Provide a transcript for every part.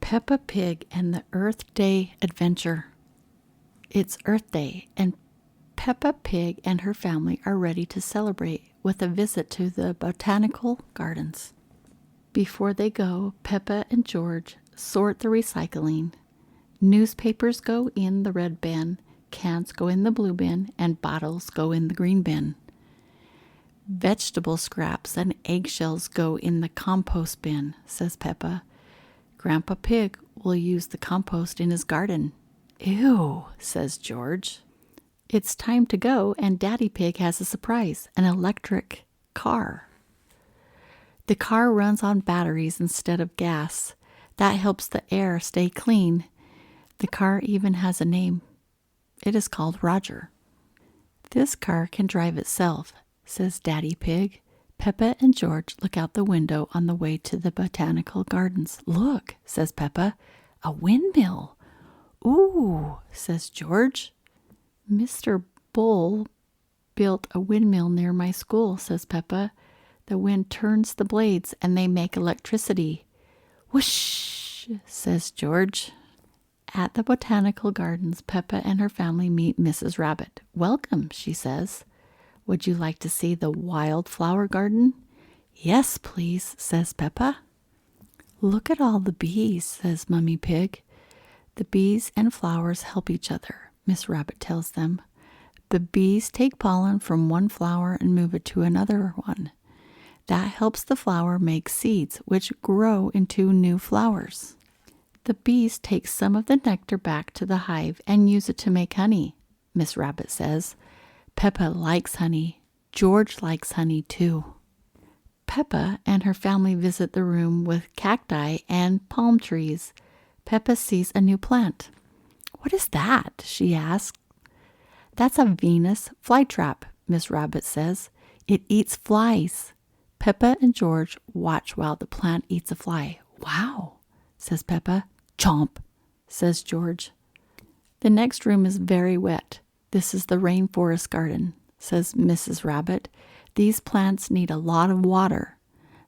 Peppa Pig and the Earth Day Adventure. It's Earth Day, and Peppa Pig and her family are ready to celebrate with a visit to the botanical gardens. Before they go, Peppa and George sort the recycling. Newspapers go in the red bin, cans go in the blue bin, and bottles go in the green bin. Vegetable scraps and eggshells go in the compost bin, says Peppa. Grandpa Pig will use the compost in his garden. Ew, says George. It's time to go, and Daddy Pig has a surprise, an electric car. The car runs on batteries instead of gas. That helps the air stay clean. The car even has a name. It is called Roger. This car can drive itself, says Daddy Pig. Peppa and George look out the window on the way to the botanical gardens. Look, says Peppa, a windmill. Ooh, says George. Mr. Bull built a windmill near my school, says Peppa. The wind turns the blades and they make electricity. Whoosh, says George. At the botanical gardens, Peppa and her family meet Mrs. Rabbit. Welcome, she says. Would you like to see the wildflower garden? Yes, please, says Peppa. Look at all the bees, says Mummy Pig. The bees and flowers help each other, Miss Rabbit tells them. The bees take pollen from one flower and move it to another one. That helps the flower make seeds, which grow into new flowers. The bees take some of the nectar back to the hive and use it to make honey, Miss Rabbit says. Peppa likes honey. George likes honey too. Peppa and her family visit the room with cacti and palm trees. Peppa sees a new plant. What is that? She asks. That's a Venus flytrap, Miss Rabbit says. It eats flies. Peppa and George watch while the plant eats a fly. Wow, says Peppa. Chomp, says George. The next room is very wet. This is the rainforest garden, says Mrs. Rabbit. These plants need a lot of water.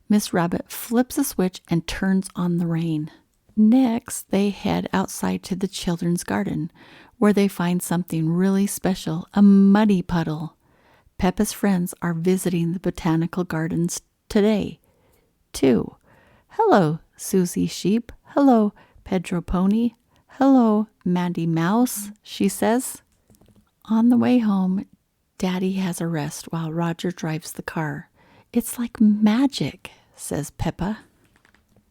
Miss Rabbit flips a switch and turns on the rain. Next, they head outside to the children's garden, where they find something really special, a muddy puddle. Peppa's friends are visiting the botanical gardens today, too. Hello, Susie Sheep. Hello, Pedro Pony. Hello, Mandy Mouse, she says. On the way home, Daddy has a rest while Roger drives the car. It's like magic, says Peppa.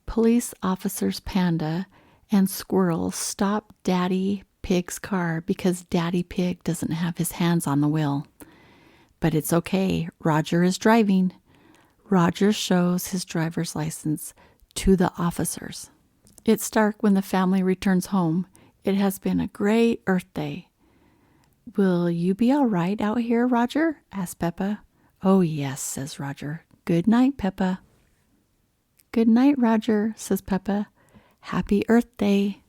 Police officers Panda and Squirrel stop Daddy Pig's car because Daddy Pig doesn't have his hands on the wheel. But it's okay, Roger is driving. Roger shows his driver's license to the officers. It's dark when the family returns home. It has been a great Earth Day. Will you be all right out here, Roger? Asks Peppa. Oh, yes, says Roger. Good night, Peppa. Good night, Roger, says Peppa. Happy Earth Day.